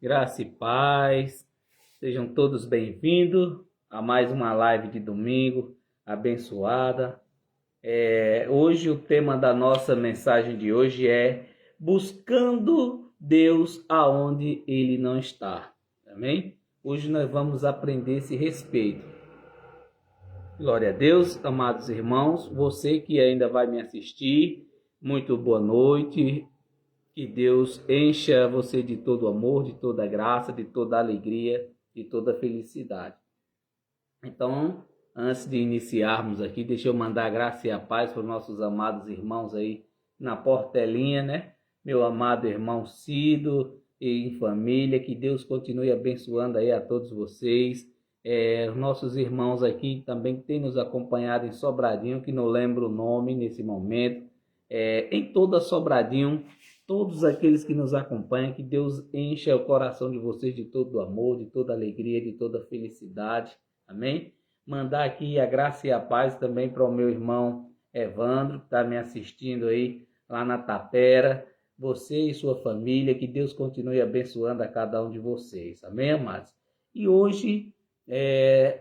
Graça e paz, sejam todos bem-vindos a mais uma live de domingo abençoada. Hoje o tema da nossa mensagem de hoje é buscando Deus aonde Ele não está, amém? Hoje nós vamos aprender esse respeito. Glória a Deus, amados irmãos, você que ainda vai me assistir, muito boa noite. Que Deus encha você de todo amor, de toda graça, de toda alegria, de toda felicidade. Então, antes de iniciarmos aqui, deixa eu mandar a graça e a paz para os nossos amados irmãos aí na portelinha, né? Meu amado irmão Cido e em família, que Deus continue abençoando aí a todos vocês. Os nossos irmãos aqui também que têm nos acompanhado em Sobradinho, que não lembro o nome nesse momento. Em toda Sobradinho, todos aqueles que nos acompanham, que Deus encha o coração de vocês de todo amor, de toda alegria, de toda felicidade. Amém? Mandar aqui a graça e a paz também para o meu irmão Evandro, que está me assistindo aí lá na Tapera. Você e sua família, que Deus continue abençoando a cada um de vocês. Amém, amados? E hoje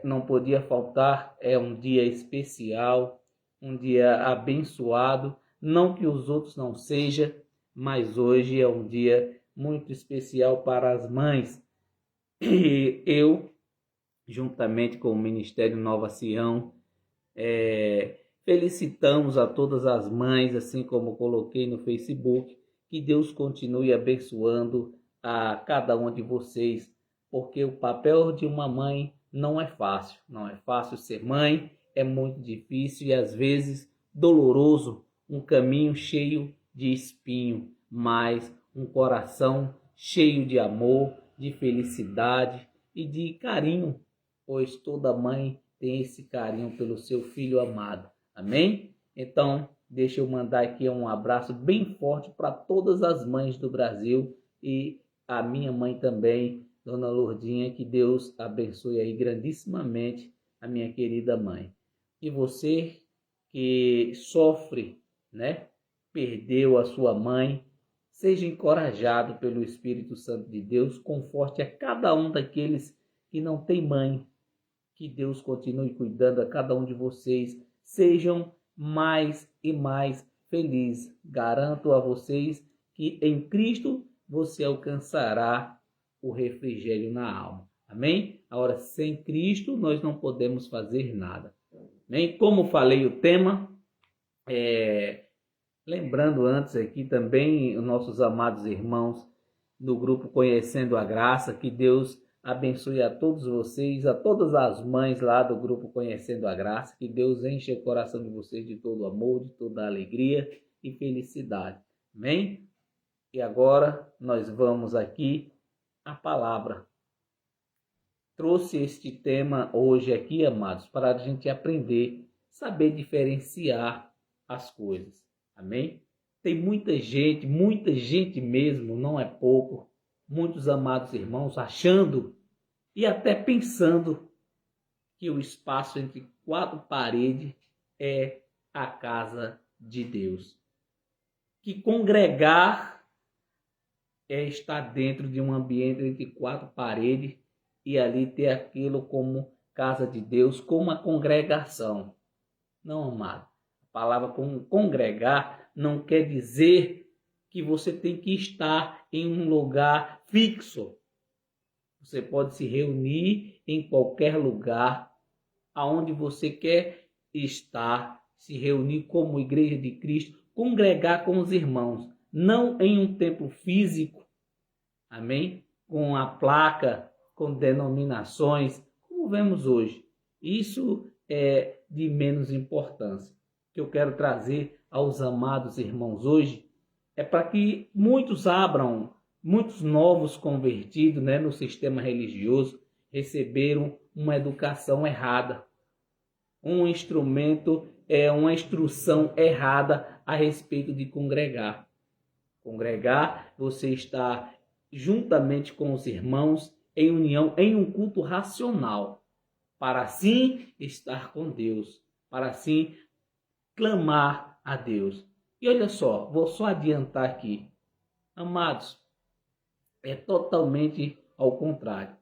não podia faltar, é um dia especial, um dia abençoado. Não que os outros não sejam, mas hoje é um dia muito especial para as mães. E eu, juntamente com o Ministério Nova Sião, felicitamos a todas as mães, assim como coloquei no Facebook, que Deus continue abençoando a cada uma de vocês, porque o papel de uma mãe não é fácil, não é fácil ser mãe, é muito difícil e às vezes doloroso, um caminho cheio de espinho, mas um coração cheio de amor, de felicidade e de carinho, pois toda mãe tem esse carinho pelo seu filho amado. Amém? Então, deixa eu mandar aqui um abraço bem forte para todas as mães do Brasil e a minha mãe também, Dona Lourdinha, que Deus abençoe aí grandissimamente a minha querida mãe. E você que sofre, né? Perdeu a sua mãe, seja encorajado pelo Espírito Santo de Deus, conforte a cada um daqueles que não tem mãe. Que Deus continue cuidando a cada um de vocês. Sejam mais e mais felizes. Garanto a vocês que em Cristo você alcançará o refrigério na alma. Amém? Agora, sem Cristo nós não podemos fazer nada. Amém? Como falei o tema, lembrando antes aqui também os nossos amados irmãos do grupo Conhecendo a Graça, que Deus abençoe a todos vocês, a todas as mães lá do grupo Conhecendo a Graça, que Deus enche o coração de vocês de todo amor, de toda alegria e felicidade. Amém? E agora nós vamos aqui à palavra. Trouxe este tema hoje aqui, amados, para a gente aprender, saber diferenciar as coisas. Amém? Tem muita gente mesmo, não é pouco, muitos amados irmãos achando e até pensando que o espaço entre quatro paredes é a casa de Deus. Que congregar é estar dentro de um ambiente entre quatro paredes e ali ter aquilo como casa de Deus, como uma congregação. Não, amado. A palavra congregar não quer dizer que você tem que estar em um lugar fixo. Você pode se reunir em qualquer lugar aonde você quer estar, se reunir como igreja de Cristo, congregar com os irmãos, não em um templo físico, amém? Com a placa, com denominações, como vemos hoje. Isso é de menos importância. O que eu quero trazer aos amados irmãos hoje é para que muitos abram, muitos novos convertidos, né, no sistema religioso receberam uma educação errada, um instrumento, uma instrução errada a respeito de congregar. Congregar, você está juntamente com os irmãos em união, em um culto racional, para assim estar com Deus, para assim clamar a Deus. E olha só, vou só adiantar aqui. Amados, É totalmente ao contrário.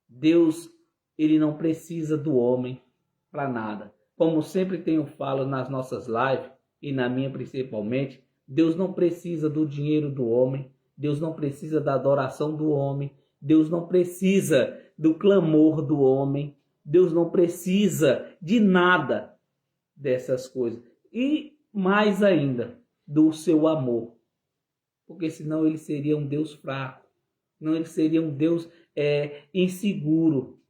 Deus, ele não precisa do homem para nada. Como sempre tenho falo nas nossas lives, e na minha principalmente, Deus não precisa do dinheiro do homem, Deus não precisa da adoração do homem, Deus não precisa do clamor do homem, Deus não precisa de nada dessas coisas. E mais ainda, do seu amor. Porque senão ele seria um Deus fraco, senão ele seria um Deus inseguro,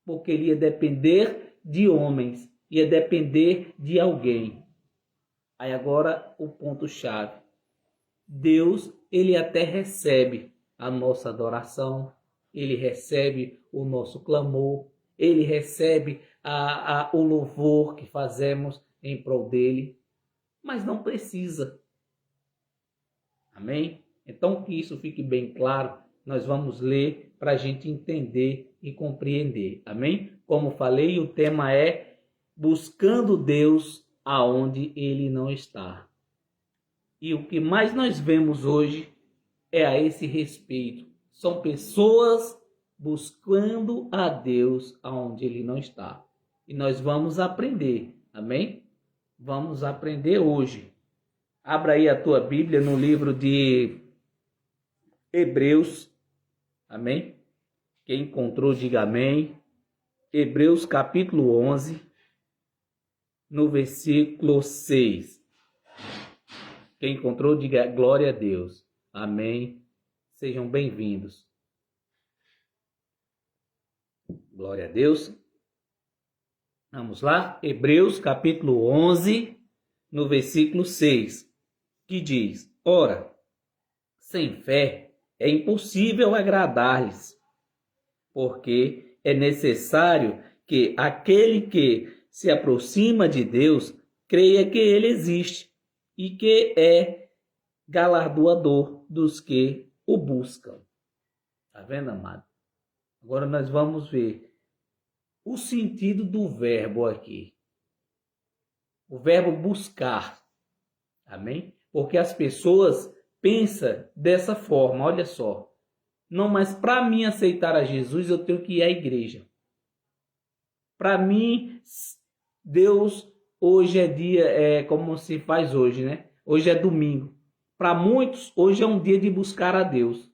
porque ele ia depender de homens, ia depender de alguém. Aí agora o ponto-chave. Deus, ele até recebe a nossa adoração, ele recebe o nosso clamor, ele recebe o louvor que fazemos em prol dele, mas não precisa. Amém? Então que isso fique bem claro, nós vamos ler para a gente entender e compreender. Amém? Como falei, o tema é buscando Deus aonde ele não está. E o que mais nós vemos hoje é a esse respeito. São pessoas buscando a Deus aonde ele não está. E nós vamos aprender. Amém? Vamos aprender hoje. Abra aí a tua Bíblia no livro de Hebreus. Amém? Quem encontrou, diga amém. Hebreus capítulo 11, no versículo 6. Quem encontrou, diga glória a Deus. Amém. Sejam bem-vindos. Glória a Deus. Vamos lá. Hebreus capítulo 11, no versículo 6, que diz: ora, sem fé é impossível agradar-lhes, porque é necessário que aquele que se aproxima de Deus creia que ele existe e que é galardoador dos que o buscam. Tá vendo, amado? Agora nós vamos ver o sentido do verbo aqui. O verbo buscar. Amém? Porque as pessoas pensam dessa forma, olha só. Não, mas para mim aceitar a Jesus eu tenho que ir à igreja. Para mim, Deus, hoje é dia, como se faz hoje, né? Hoje é domingo. Para muitos, hoje é um dia de buscar a Deus.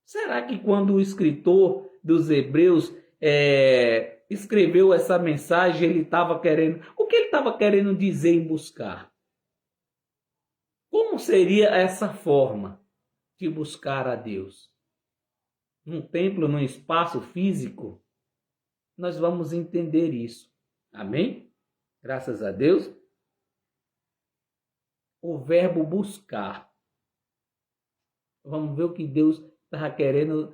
Será que quando o escritor dos Hebreus escreveu essa mensagem, ele estava querendo... O que ele estava querendo dizer em buscar? Como seria essa forma de buscar a Deus? Num templo, num espaço físico? Nós vamos entender isso. Amém? Graças a Deus. O verbo buscar. Vamos ver o que Deus estava querendo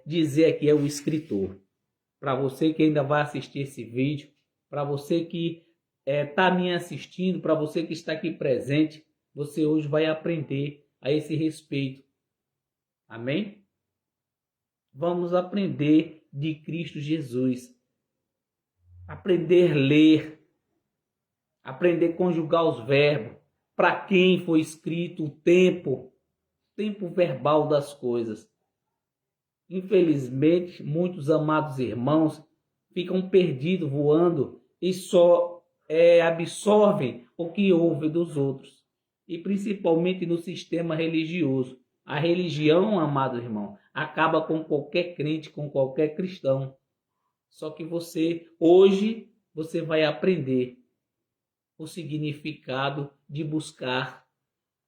dizer aqui, é o escritor. Para você que ainda vai assistir esse vídeo, para você que está me assistindo, para você que está aqui presente, você hoje vai aprender a esse respeito. Amém? Vamos aprender de Cristo Jesus. Aprender a ler. Aprender a conjugar os verbos. Para quem foi escrito o tempo verbal das coisas. Infelizmente, muitos amados irmãos ficam perdidos voando e só absorvem o que ouvem dos outros. E principalmente no sistema religioso. A religião, amado irmão, acaba com qualquer crente, com qualquer cristão. Só que hoje, você vai aprender o significado de buscar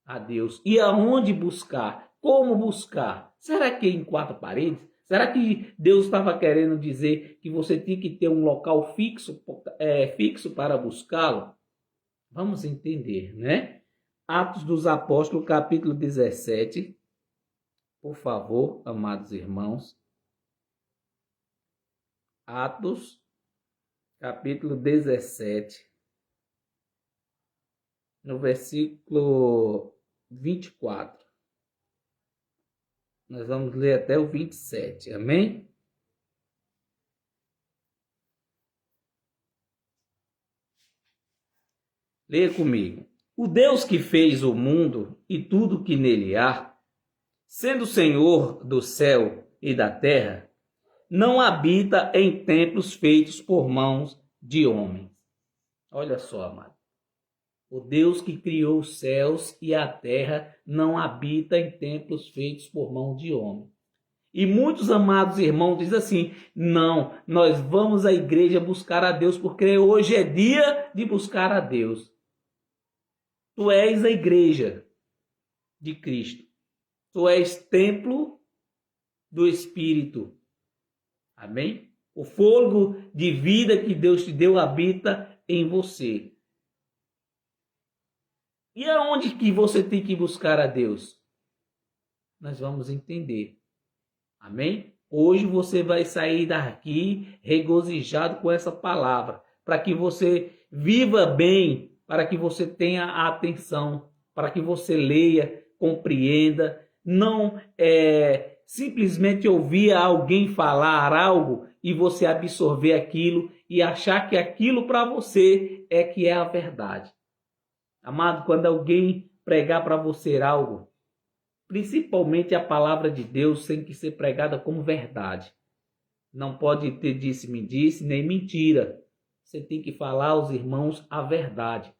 a Deus. E aonde buscar? Como buscar? Será que em quatro paredes? Será que Deus estava querendo dizer que você tinha que ter um local fixo para buscá-lo? Vamos entender, né? Atos dos Apóstolos, capítulo 17. Por favor, amados irmãos. Atos, capítulo 17. No versículo 24. Nós vamos ler até o 27. Amém? Leia comigo. O Deus que fez o mundo e tudo que nele há, sendo Senhor do céu e da terra, não habita em templos feitos por mãos de homens. Olha só, amado. O Deus que criou os céus e a terra não habita em templos feitos por mão de homem. E muitos amados irmãos dizem assim: não, nós vamos à igreja buscar a Deus porque hoje é dia de buscar a Deus. Tu és a igreja de Cristo. Tu és templo do Espírito. Amém? O fôlego de vida que Deus te deu habita em você. E aonde que você tem que buscar a Deus? Nós vamos entender. Amém? Hoje você vai sair daqui regozijado com essa palavra, para que você viva bem, para que você tenha a atenção, para que você leia, compreenda, não simplesmente ouvir alguém falar algo e você absorver aquilo e achar que aquilo para você é que é a verdade. Amado, quando alguém pregar para você algo, principalmente a palavra de Deus, tem que ser pregada como verdade. Não pode ter disse-me-disse, nem mentira. Você tem que falar aos irmãos a verdade.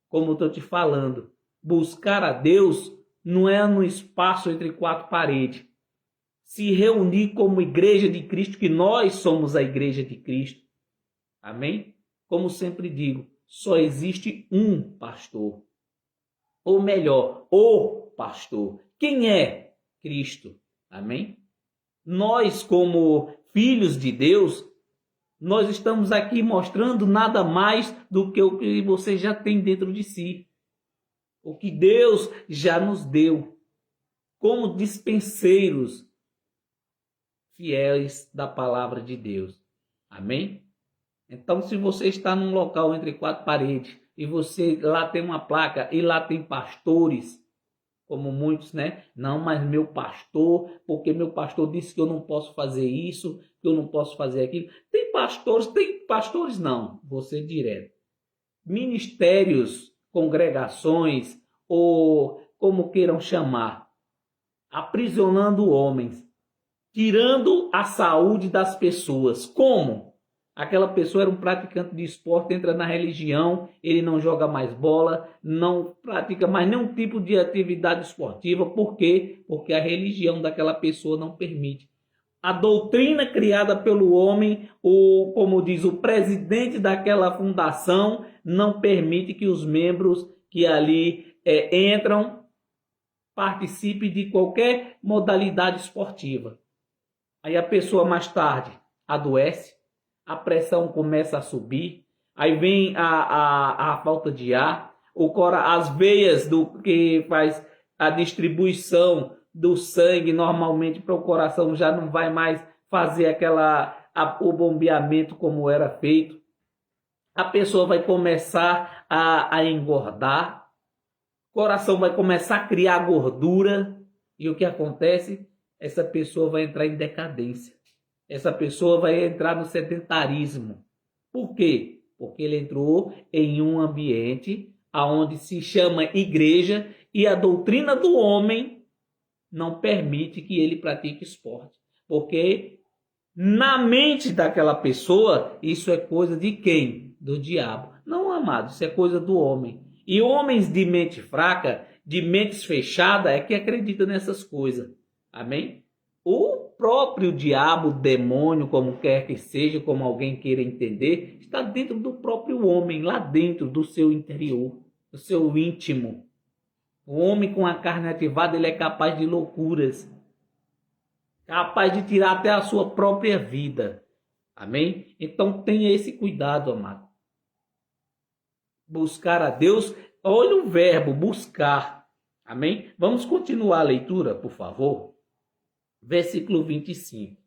Como eu estou te falando, buscar a Deus não é no espaço entre quatro paredes. Se reunir como igreja de Cristo, que nós somos a igreja de Cristo. Amém? Como sempre digo, só existe um pastor. Ou melhor, o pastor. Quem é Cristo? Amém? Nós, como filhos de Deus, nós estamos aqui mostrando nada mais do que o que você já tem dentro de si. O que Deus já nos deu. Como dispenseiros fiéis da palavra de Deus. Amém? Então, se você está num local entre quatro paredes e você lá tem uma placa e lá tem pastores, como muitos, né? Não, mas meu pastor, porque meu pastor disse que eu não posso fazer isso, que eu não posso fazer aquilo. Tem pastores não, vou ser direto. Ministérios, congregações, ou como queiram chamar, aprisionando homens, tirando a saúde das pessoas. Como? Aquela pessoa era um praticante de esporte, entra na religião, ele não joga mais bola, não pratica mais nenhum tipo de atividade esportiva. Por quê? Porque a religião daquela pessoa não permite. A doutrina criada pelo homem, como diz o presidente daquela fundação, não permite que os membros que ali entram participem de qualquer modalidade esportiva. Aí a pessoa mais tarde adoece, a pressão começa a subir, aí vem a falta de ar, as veias do que faz a distribuição do sangue normalmente para o coração já não vai mais fazer o bombeamento como era feito. A pessoa vai começar a engordar, o coração vai começar a criar gordura, e o que acontece? Essa pessoa vai entrar em decadência. Essa pessoa vai entrar no sedentarismo. Por quê? Porque ele entrou em um ambiente onde se chama igreja e a doutrina do homem não permite que ele pratique esporte. Porque na mente daquela pessoa, isso é coisa de quem? Do diabo. Não, amado, isso é coisa do homem. E homens de mente fraca, de mentes fechadas, é que acreditam nessas coisas. Amém? O próprio diabo, demônio, como quer que seja, como alguém queira entender, está dentro do próprio homem, lá dentro do seu interior, do seu íntimo. O homem com a carne ativada, ele é capaz de loucuras, capaz de tirar até a sua própria vida. Amém? Então tenha esse cuidado, amado. Buscar a Deus, olha o verbo, buscar. Amém? Vamos continuar a leitura, por favor. Versículo 25.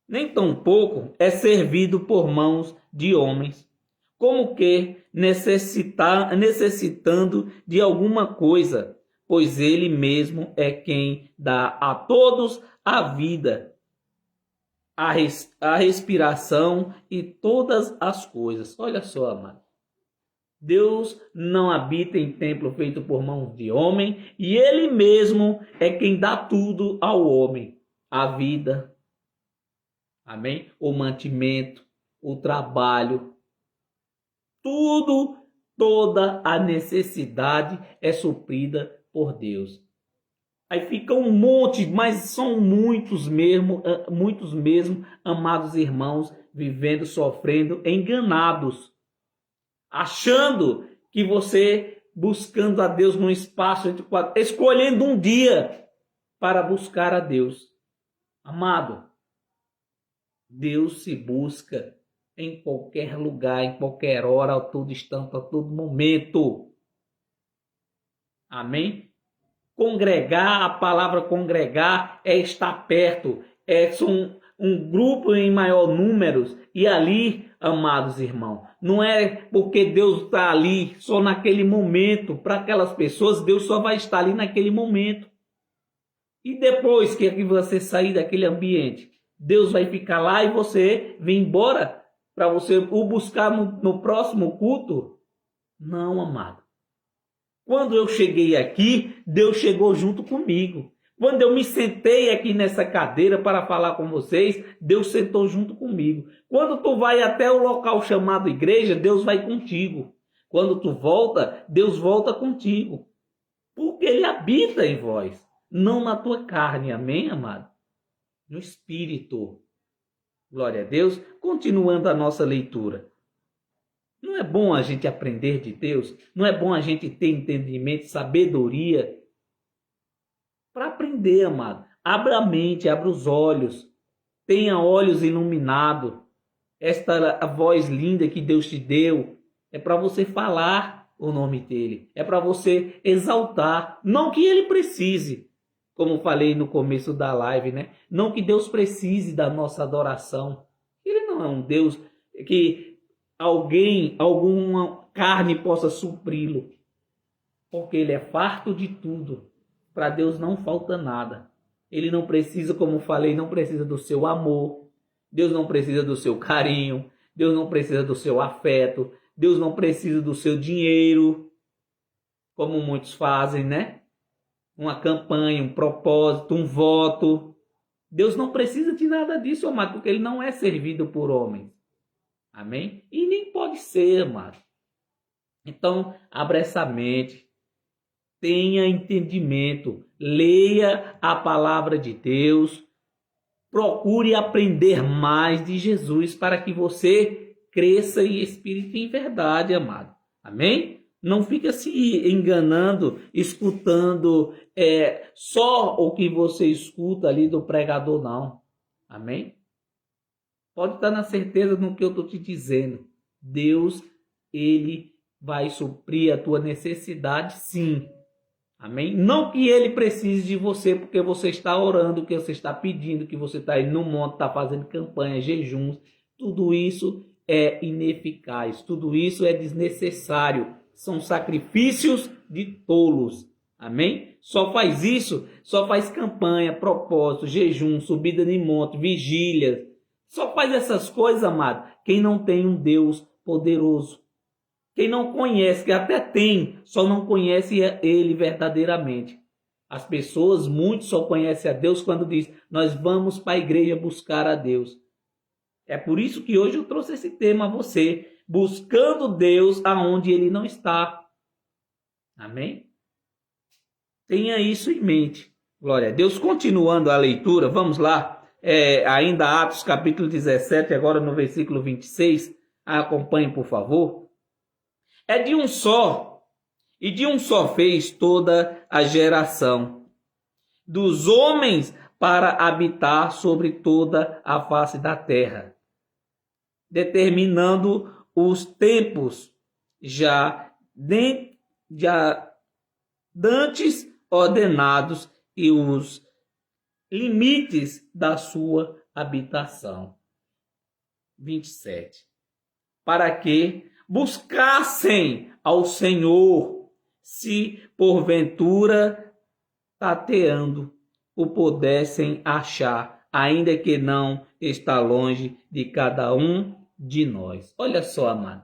Nem tampouco é servido por mãos de homens, como que necessitando de alguma coisa, pois ele mesmo é quem dá a todos a vida, a respiração e todas as coisas. Olha só, amado. Deus não habita em templo feito por mãos de homem, e Ele mesmo é quem dá tudo ao homem: a vida, amém? O mantimento, o trabalho, tudo, toda a necessidade é suprida por Deus. Aí fica um monte, mas são muitos mesmo, amados irmãos, vivendo, sofrendo, enganados, achando que você, buscando a Deus num espaço entre quatro, escolhendo um dia para buscar a Deus. Amado, Deus se busca em qualquer lugar, em qualquer hora, a todo instante, a todo momento. Amém? Congregar, a palavra congregar é estar perto, são um grupo em maior número, e ali, amados irmãos, não é porque Deus está ali só naquele momento, para aquelas pessoas, Deus só vai estar ali naquele momento. E depois que você sair daquele ambiente, Deus vai ficar lá e você vem embora para você o buscar no próximo culto? Não, amado. Quando eu cheguei aqui, Deus chegou junto comigo. Quando eu me sentei aqui nessa cadeira para falar com vocês, Deus sentou junto comigo. Quando tu vai até o local chamado igreja, Deus vai contigo. Quando tu volta, Deus volta contigo. Porque Ele habita em vós, não na tua carne. Amém, amado? No Espírito. Glória a Deus. Continuando a nossa leitura. Não é bom a gente aprender de Deus? Não é bom a gente ter entendimento, sabedoria? Para aprender, amado, abra a mente, abra os olhos. Tenha olhos iluminados. Esta voz linda que Deus te deu é para você falar o nome dele. É para você exaltar. Não que ele precise, como falei no começo da live, né? Não que Deus precise da nossa adoração. Ele não é um Deus que alguma carne possa supri-lo, porque ele é farto de tudo. Para Deus não falta nada. Ele não precisa, como falei, não precisa do seu amor. Deus não precisa do seu carinho. Deus não precisa do seu afeto. Deus não precisa do seu dinheiro, como muitos fazem, né? Uma campanha, um propósito, um voto. Deus não precisa de nada disso, amado, porque ele não é servido por homens. Amém? E nem pode ser, amado. Então, abra essa mente, tenha entendimento, leia a palavra de Deus, procure aprender mais de Jesus para que você cresça em espírito e em verdade, amado. Amém? Não fica se enganando, escutando só o que você escuta ali do pregador, não. Amém? Pode estar na certeza no que eu estou te dizendo. Deus, Ele vai suprir a tua necessidade, sim. Amém? Não que Ele precise de você, porque você está orando, que você está pedindo, que você está aí no monte, está fazendo campanha, jejuns. Tudo isso é ineficaz. Tudo isso é desnecessário. São sacrifícios de tolos. Amém? Só faz isso, só faz campanha, propósito, jejum, subida de monte, vigílias. Só faz essas coisas, amado, quem não tem um Deus poderoso. Quem não conhece, que até tem, só não conhece Ele verdadeiramente. As pessoas, muitos só conhecem a Deus quando diz, nós vamos para a igreja buscar a Deus. É por isso que hoje eu trouxe esse tema a você, buscando Deus aonde Ele não está. Amém? Tenha isso em mente. Glória a Deus. Continuando a leitura, vamos lá. Ainda Atos capítulo 17, agora no versículo 26, acompanhe por favor. É de um só, e de um só fez toda a geração dos homens para habitar sobre toda a face da terra, determinando os tempos já dantes ordenados e os limites da sua habitação. 27. Para que buscassem ao Senhor, se porventura tateando o pudessem achar, ainda que não está longe de cada um de nós. Olha só, amado.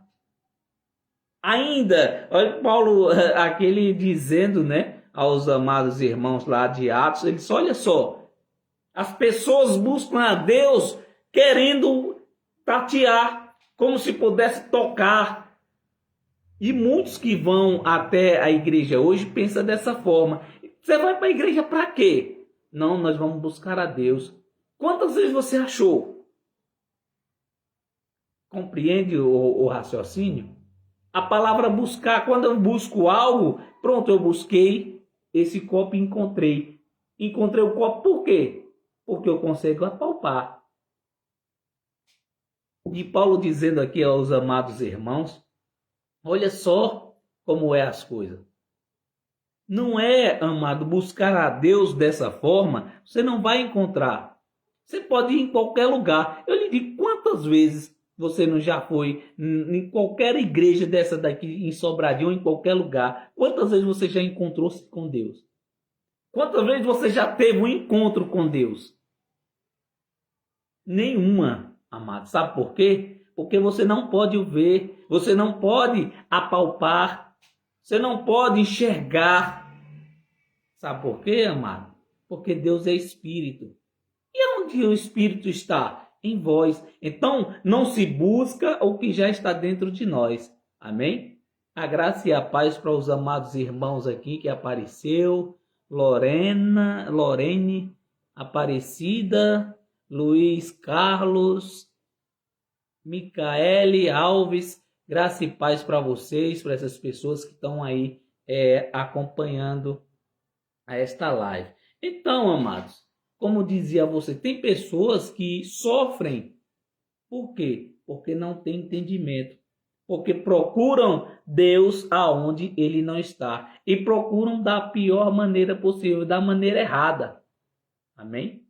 Ainda, olha Paulo, aquele dizendo, né, aos amados irmãos lá de Atos, ele disse, olha só, as pessoas buscam a Deus querendo tatear, como se pudesse tocar. E muitos que vão até a igreja hoje pensam dessa forma. Você vai para a igreja para quê? Não, nós vamos buscar a Deus. Quantas vezes você achou? Compreende o raciocínio? A palavra buscar, quando eu busco algo, pronto, eu busquei esse copo e encontrei. Encontrei o copo por quê? Porque eu consigo apalpar. E Paulo dizendo aqui aos amados irmãos, olha só como é as coisas. Não é, amado, buscar a Deus dessa forma, você não vai encontrar. Você pode ir em qualquer lugar. Eu lhe digo, quantas vezes você não já foi em qualquer igreja dessa daqui, em Sobradinho, em qualquer lugar? Quantas vezes você já encontrou-se com Deus? Quantas vezes você já teve um encontro com Deus? Nenhuma, amado. Sabe por quê? Porque você não pode o ver, você não pode apalpar, você não pode enxergar. Sabe por quê, amado? Porque Deus é Espírito. E onde o Espírito está? Em vós. Então, não se busca o que já está dentro de nós. Amém? A graça e a paz para os amados irmãos aqui que apareceu. Lorene, Aparecida, Luiz Carlos, Micaele Alves. Graça e paz para vocês, para essas pessoas que estão aí acompanhando a esta live. Então, amados, como dizia você, tem pessoas que sofrem. Por quê? Porque não tem entendimento. Porque procuram Deus aonde ele não está. E procuram da pior maneira possível, da maneira errada. Amém?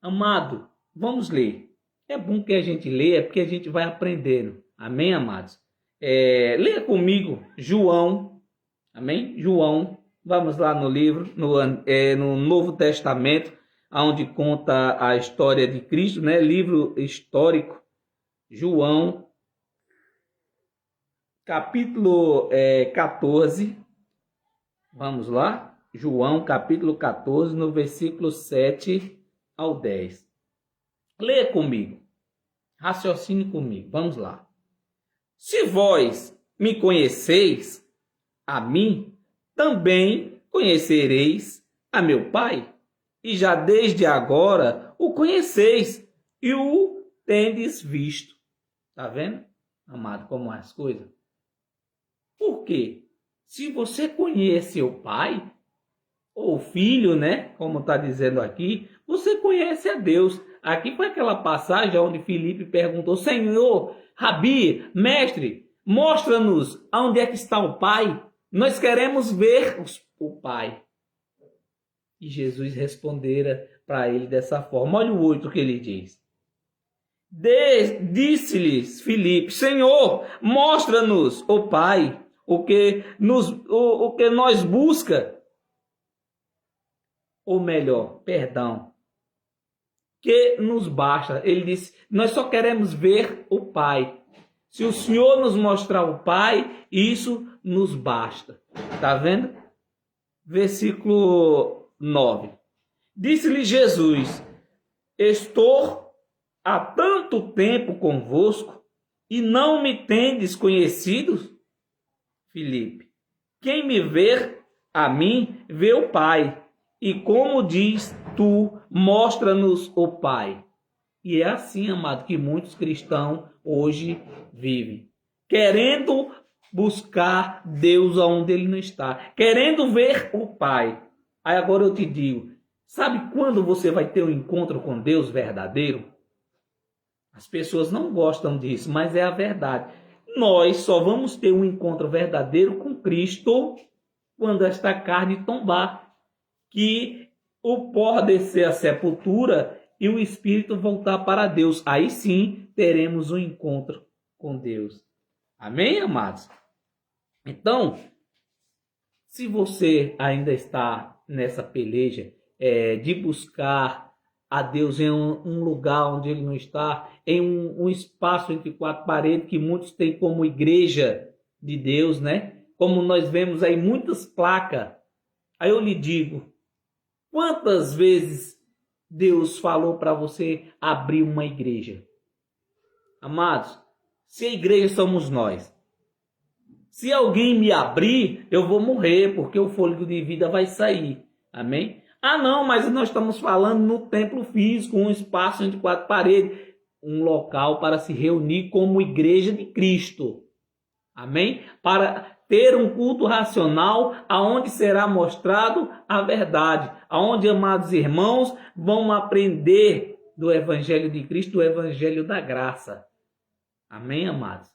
Amado, vamos ler. É bom que a gente leia, porque a gente vai aprendendo. Amém, amados? Leia comigo João. Amém? João. Vamos lá no livro, no Novo Testamento, onde conta a história de Cristo, né? Livro histórico, João, capítulo 14. Vamos lá? João, capítulo 14, no versículo 7 ao 10. Leia comigo. Raciocine comigo. Vamos lá. Se vós me conheceis, a mim, também conhecereis a meu Pai, e já desde agora o conheceis e o tendes visto. Está vendo, amado, como é as coisas? Por quê? Se você conhece o Pai, ou o Filho, né, como está dizendo aqui, você conhece a Deus. Aqui foi aquela passagem onde Filipe perguntou, Senhor, Rabi, mestre, mostra-nos onde é que está o Pai. Nós queremos ver o Pai. E Jesus respondera para ele dessa forma. Olha o 8 que ele diz. Disse-lhes Filipe, Senhor, mostra-nos o Pai, o que nós busca. Ou melhor, perdão, que nos basta. Ele disse, nós só queremos ver o Pai. Se o Senhor nos mostrar o Pai, isso nos basta. Está vendo? Versículo 9. Disse-lhe Jesus, estou há tanto tempo convosco e não me tendes conhecido? Filipe, quem me vê a mim, vê o Pai. E como diz tu, mostra-nos o Pai. E é assim, amado, que muitos cristãos hoje vivem. Querendo buscar Deus onde ele não está. Querendo ver o Pai. Aí agora eu te digo, sabe quando você vai ter um encontro com Deus verdadeiro? As pessoas não gostam disso, mas é a verdade. Nós só vamos ter um encontro verdadeiro com Cristo quando esta carne tombar. Que o pó descer à sepultura e o espírito voltar para Deus. Aí sim teremos um encontro com Deus. Amém, amados? Então, se você ainda está nessa peleja de buscar a Deus em um lugar onde ele não está, em um espaço entre quatro paredes que muitos têm como igreja, de Deus, né? Como nós vemos aí muitas placas. Aí eu lhe digo, quantas vezes Deus falou para você abrir uma igreja? Amados, se a igreja somos nós, se alguém me abrir, eu vou morrer, porque o fôlego de vida vai sair. Amém? Ah, não, mas nós estamos falando no templo físico, um espaço entre quatro paredes, um local para se reunir como igreja de Cristo. Amém? Para ter um culto racional, aonde será mostrado a verdade, aonde, amados irmãos, vão aprender do Evangelho de Cristo, do Evangelho da graça. Amém, amados?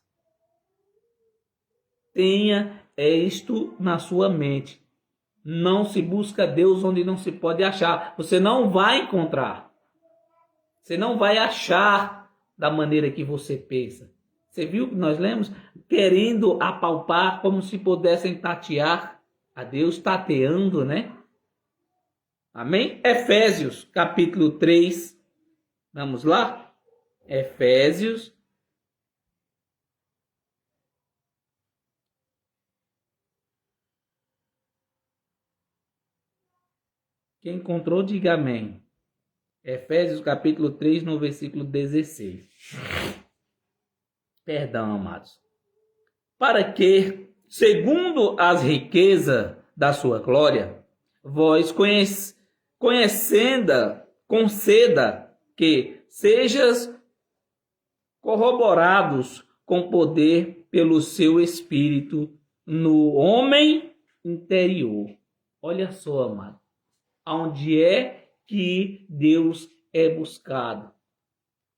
Tenha isto na sua mente. Não se busca Deus onde não se pode achar. Você não vai encontrar. Você não vai achar da maneira que você pensa. Você viu que nós lemos? Querendo apalpar como se pudessem tatear a Deus, tateando, né? Amém? Efésios, capítulo 3. Vamos lá? Efésios. Quem encontrou, diga amém. Efésios, capítulo 3, no versículo 16. Perdão, amados. Para que, segundo as riquezas da sua glória, vós conceda que sejas corroborados com poder pelo seu Espírito no homem interior. Olha só, amado, onde é que Deus é buscado?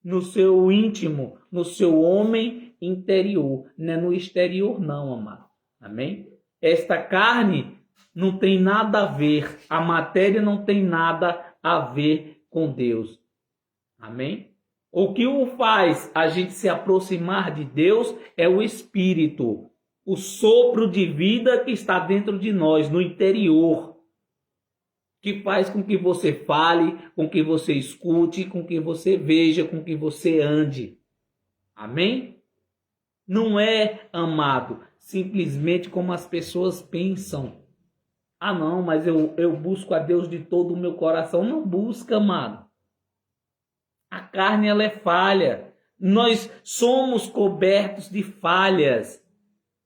No seu íntimo, no seu homem interior, não é no exterior não, amado. Amém? Esta carne não tem nada a ver, a matéria não tem nada a ver com Deus. Amém? O que o faz a gente se aproximar de Deus é o Espírito, o sopro de vida que está dentro de nós, no interior, que faz com que você fale, com que você escute, com que você veja, com que você ande. Amém? Não é, amado, simplesmente como as pessoas pensam. Ah, não, mas eu busco a Deus de todo o meu coração. Não busca, amado. A carne, ela é falha. Nós somos cobertos de falhas.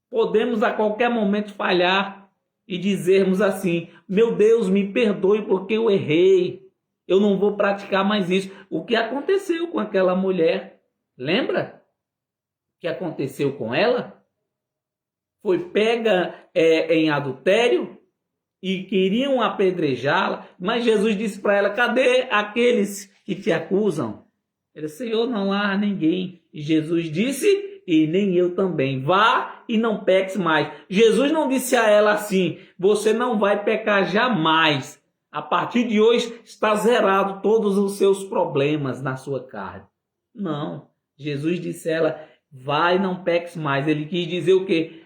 Podemos a qualquer momento falhar e dizermos assim: meu Deus, me perdoe porque eu errei. Eu não vou praticar mais isso. O que aconteceu com aquela mulher? Lembra? O que aconteceu com ela? Foi pega em adultério e queriam apedrejá-la, mas Jesus disse para ela: cadê aqueles que te acusam? Ele disse: Senhor, não há ninguém. E Jesus disse: e nem eu também. Vá e não peques mais. Jesus não disse a ela assim: você não vai pecar jamais. A partir de hoje está zerado todos os seus problemas na sua carne. Não. Jesus disse a ela: vai e não peques mais. Ele quis dizer o quê?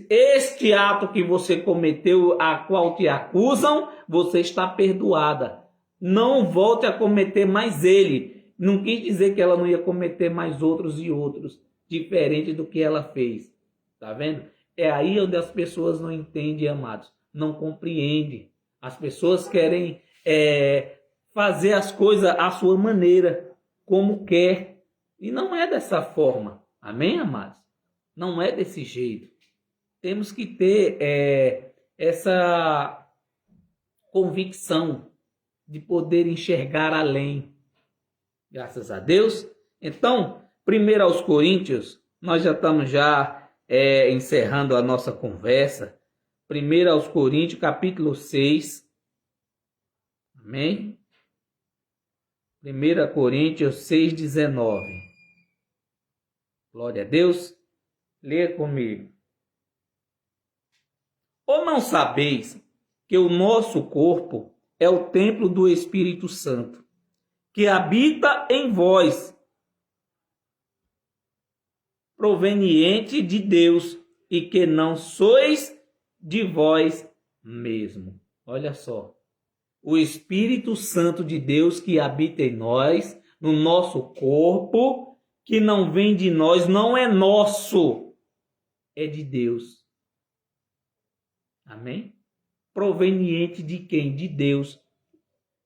Este ato que você cometeu, a qual te acusam, você está perdoada. Não volte a cometer mais ele. Não quis dizer que ela não ia cometer mais outros e outros, diferente do que ela fez. Tá vendo? É aí onde as pessoas não entendem, amados. Não compreendem. As pessoas querem fazer as coisas à sua maneira, como quer. E não é dessa forma. Amém, amados? Não é desse jeito. Temos que ter essa convicção de poder enxergar além. Graças a Deus. Então, 1 aos Coríntios, nós já estamos encerrando a nossa conversa. 1 aos Coríntios, capítulo 6. Amém? 1 Coríntios 6, 19. Glória a Deus. Leia comigo. Ou não sabeis que o nosso corpo é o templo do Espírito Santo, que habita em vós, proveniente de Deus, e que não sois de vós mesmo. Olha só. O Espírito Santo de Deus que habita em nós, no nosso corpo, que não vem de nós, não é nosso. é de Deus. Amém? Proveniente de quem? De Deus.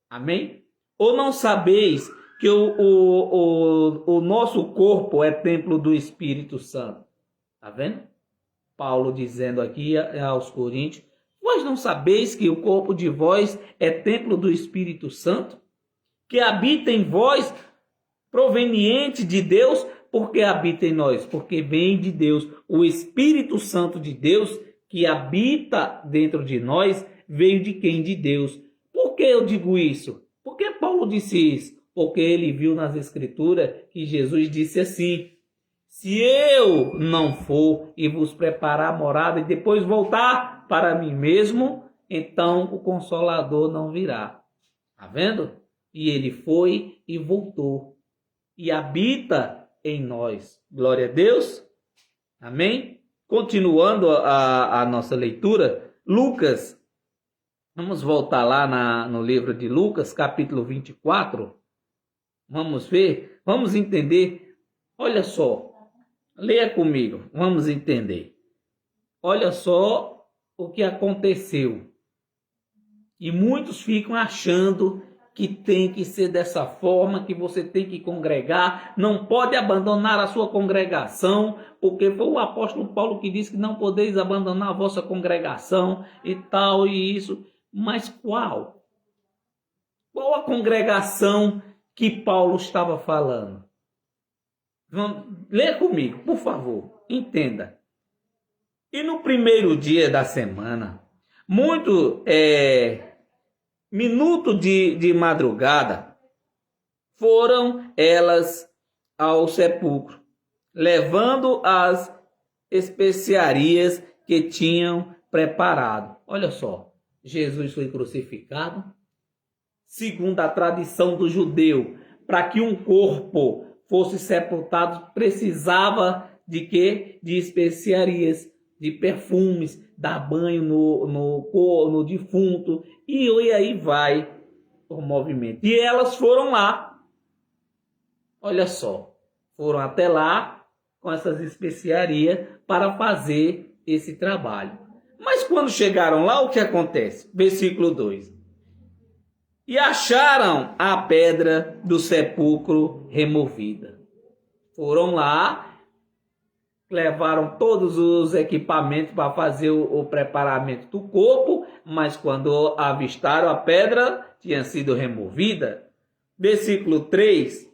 Amém? Ou não sabeis que o nosso corpo é templo do Espírito Santo? Está vendo? Paulo dizendo aqui aos Coríntios: vós não sabeis que o corpo de vós é templo do Espírito Santo, que habita em vós, proveniente de Deus? Porque habita em nós, porque vem de Deus. O Espírito Santo de Deus que habita dentro de nós veio de quem? De Deus. Por que eu digo isso? Por que Paulo disse isso? Porque ele viu nas Escrituras que Jesus disse assim: se eu não for e vos preparar a morada e depois voltar para mim mesmo, então o Consolador não virá. Está vendo? E ele foi e voltou. E habita em nós. Glória a Deus. Amém? Continuando a nossa leitura, Lucas. Vamos voltar lá no livro de Lucas, capítulo 24. Vamos ver, vamos entender. Olha só. Leia comigo, vamos entender. Olha só o que aconteceu. E muitos ficam achando que tem que ser dessa forma, que você tem que congregar, não pode abandonar a sua congregação, porque foi o apóstolo Paulo que disse que não podeis abandonar a vossa congregação e tal e isso. Mas qual? Qual a congregação que Paulo estava falando? Lê comigo, por favor, entenda. E no primeiro dia da semana, minuto de madrugada, foram elas ao sepulcro, levando as especiarias que tinham preparado. Olha só, Jesus foi crucificado, segundo a tradição do judeu, para que um corpo fosse sepultado, precisava de quê? De especiarias, de perfumes, dar banho no defunto, e aí vai o movimento. E elas foram lá, olha só, foram até lá com essas especiarias para fazer esse trabalho. Mas quando chegaram lá, o que acontece? Versículo 2. E acharam a pedra do sepulcro removida. Foram lá, levaram todos os equipamentos para fazer o preparamento do corpo, mas quando avistaram a pedra, tinha sido removida. Versículo 3.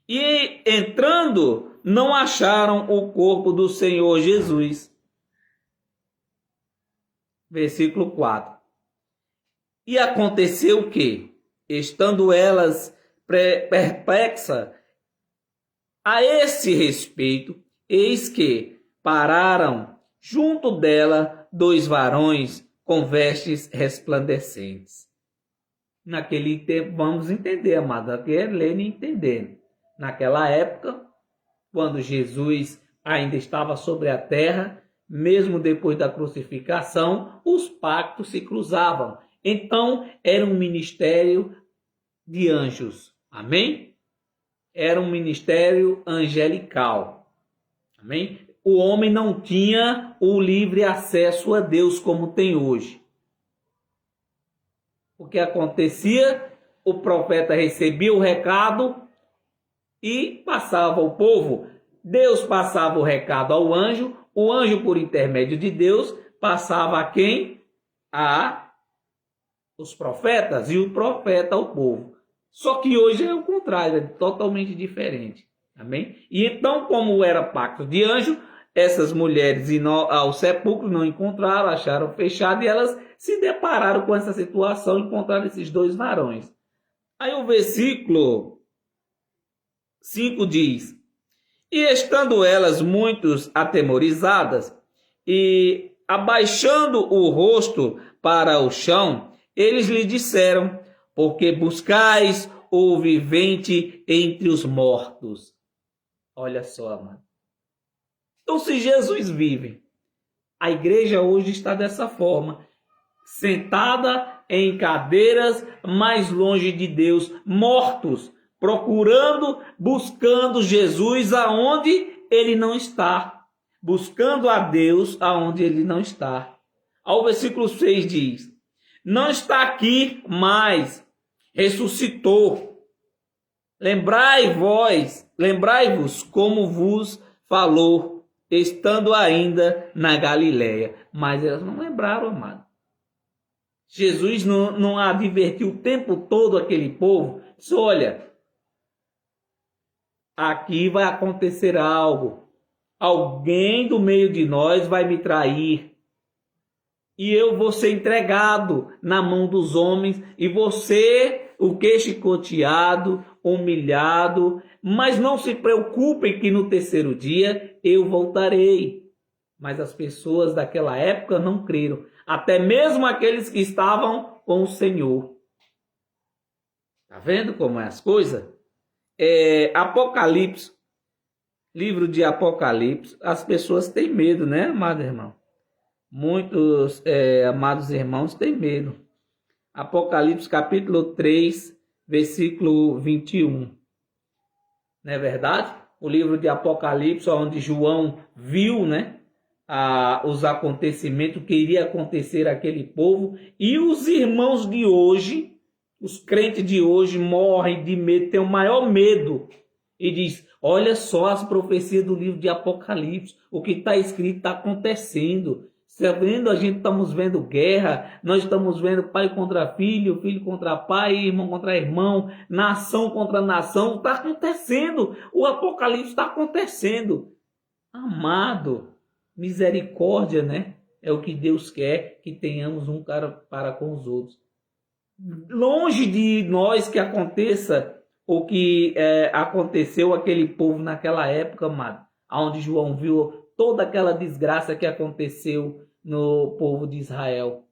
E entrando, não acharam o corpo do Senhor Jesus. Versículo 4. E aconteceu o quê? Estando elas perplexas a esse respeito, eis que pararam junto dela 2 varões com vestes resplandecentes. Naquele tempo, vamos entender, amado, aqui é lendo e entendendo. Naquela época, quando Jesus ainda estava sobre a terra, mesmo depois da crucificação, os pactos se cruzavam. Então, era um ministério de anjos. Amém? Era um ministério angelical. Amém? O homem não tinha o livre acesso a Deus como tem hoje. O que acontecia? O profeta recebia o recado e passava ao povo. Deus passava o recado ao anjo. O anjo, por intermédio de Deus, passava a quem? A os profetas, e o profeta ao povo. Só que hoje é o contrário, é totalmente diferente. Amém? E então, como era pacto de anjo, essas mulheres ao sepulcro não encontraram, acharam fechado, e elas se depararam com essa situação, encontraram esses 2 varões. Aí o versículo 5 diz: e estando elas muito atemorizadas, e abaixando o rosto para o chão, eles lhe disseram: porque buscais o vivente entre os mortos. Olha só, amado. Então, se Jesus vive, a igreja hoje está dessa forma, sentada em cadeiras mais longe de Deus, mortos, procurando, buscando Jesus aonde ele não está. buscando a Deus aonde ele não está. Ao versículo 6 diz: não está aqui mais, ressuscitou. Lembrai-vos como vos falou, estando ainda na Galileia. Mas elas não lembraram, amado. Jesus não advertiu o tempo todo aquele povo. Disse: olha, aqui vai acontecer algo. Alguém do meio de nós vai me trair. E eu vou ser entregado na mão dos homens. E você, o que chicoteado, humilhado. Mas não se preocupem que no terceiro dia eu voltarei. Mas as pessoas daquela época não creram. Até mesmo aqueles que estavam com o Senhor. Está vendo como é as coisas? Apocalipse, livro de Apocalipse, as pessoas têm medo, né, amado irmão? Muitos amados irmãos têm medo. Apocalipse capítulo 3, versículo 21. Não é verdade? O livro de Apocalipse, onde João viu, né, os acontecimentos que iria acontecer àquele povo. E os irmãos de hoje, os crentes de hoje, morrem de medo, têm o maior medo. E diz: olha só as profecias do livro de Apocalipse. O que está escrito está acontecendo. Estamos vendo guerra, nós estamos vendo pai contra filho, filho contra pai, irmão contra irmão, nação contra nação. Está acontecendo. O Apocalipse está acontecendo. Amado, misericórdia, né? É o que Deus quer, que tenhamos um cara para com os outros. Longe de nós que aconteça o que aconteceu aquele povo naquela época, amado, onde João viu toda aquela desgraça que aconteceu no povo de Israel.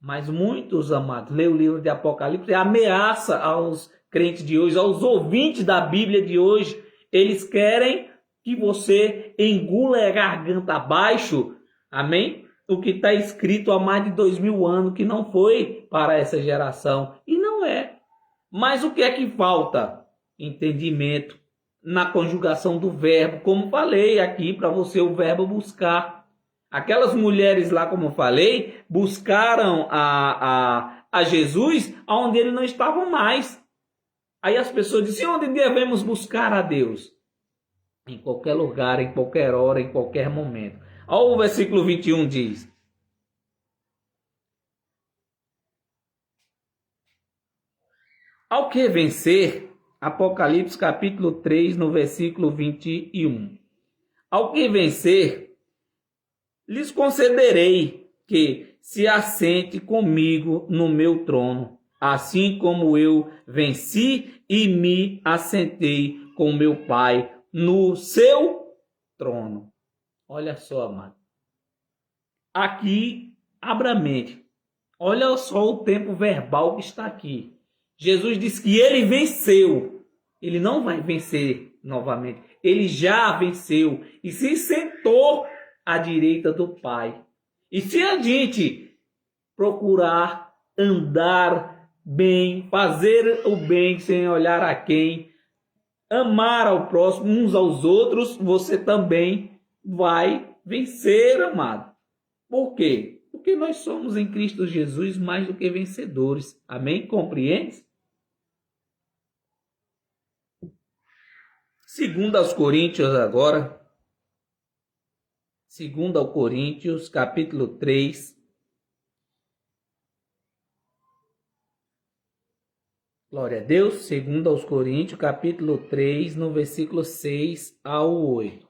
Mas muitos, amados, lê o livro de Apocalipse, ameaça aos crentes de hoje, aos ouvintes da Bíblia de hoje. Eles querem que você engula a garganta abaixo, amém? O que está escrito há mais de 2000 anos, que não foi para essa geração. E não é. Mas o que é que falta? Entendimento na conjugação do verbo. Como falei aqui para você, o verbo buscar. Aquelas mulheres lá, como eu falei, buscaram a Jesus onde ele não estava mais. Aí as pessoas dizem: onde devemos buscar a Deus? Em qualquer lugar, em qualquer hora, em qualquer momento. Olha o versículo 21 diz: ao que vencer, Apocalipse capítulo 3, no versículo 21. Ao que vencer, lhes concederei que se assente comigo no meu trono, assim como eu venci e me assentei com meu Pai no seu trono. Olha só, amado. Aqui, abra a mente. Olha só o tempo verbal que está aqui. Jesus disse que ele venceu. Ele não vai vencer novamente. Ele já venceu e se sentou à direita do Pai. E se a gente procurar andar bem, fazer o bem sem olhar a quem, amar ao próximo, uns aos outros, você também vai vencer, amado. Por quê? Porque nós somos em Cristo Jesus mais do que vencedores. Amém? Compreende? Segundo aos Coríntios agora. Segundo aos Coríntios, capítulo 3. Glória a Deus. Segundo aos Coríntios, capítulo 3, no versículo 6 ao 8.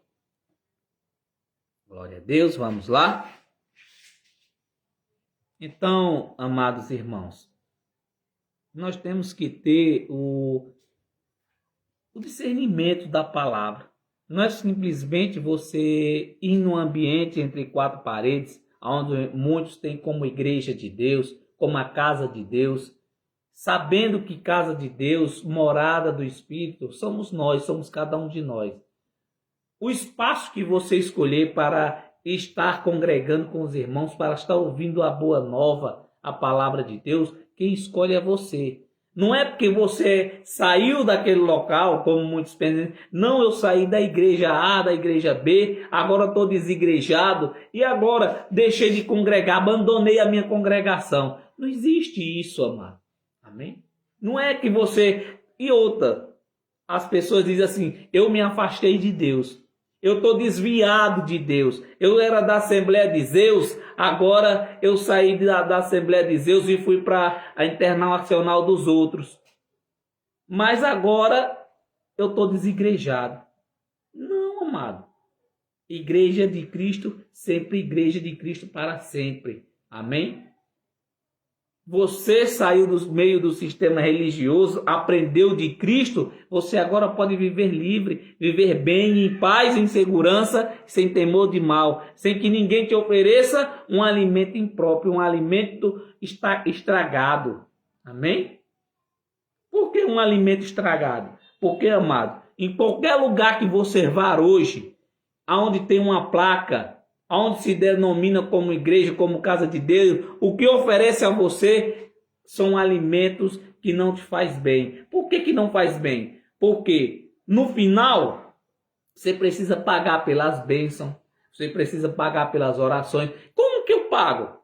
Glória a Deus. Vamos lá. Então, amados irmãos, nós temos que ter o discernimento da palavra. Não é simplesmente você ir num ambiente entre quatro paredes, onde muitos têm como igreja de Deus, como a casa de Deus, sabendo que casa de Deus, morada do Espírito, somos nós, somos cada um de nós. O espaço que você escolher para estar congregando com os irmãos, para estar ouvindo a boa nova, a palavra de Deus, quem escolhe é você. Não é porque você saiu daquele local, como muitos pensam, não, eu saí da igreja A, da igreja B, agora estou desigrejado e agora deixei de congregar, abandonei a minha congregação. Não existe isso, amado. Amém? Não é que você... E outra, as pessoas dizem assim, eu me afastei de Deus. Eu estou desviado de Deus. Eu era da Assembleia de Zeus, agora eu saí da Assembleia de Zeus e fui para a Internacional dos Outros. Mas agora eu estou desigrejado. Não, amado. Igreja de Cristo, sempre igreja de Cristo para sempre. Amém? Você saiu do meio do sistema religioso, aprendeu de Cristo, você agora pode viver livre, viver bem, em paz, em segurança, sem temor de mal, sem que ninguém te ofereça um alimento impróprio, um alimento estragado. Amém? Por que um alimento estragado? Porque, amado, em qualquer lugar que você vá hoje, aonde tem uma placa, onde se denomina como igreja, como casa de Deus, o que oferece a você são alimentos que não te faz bem. Por que não faz bem? Porque no final você precisa pagar pelas bênçãos, você precisa pagar pelas orações. Como que eu pago?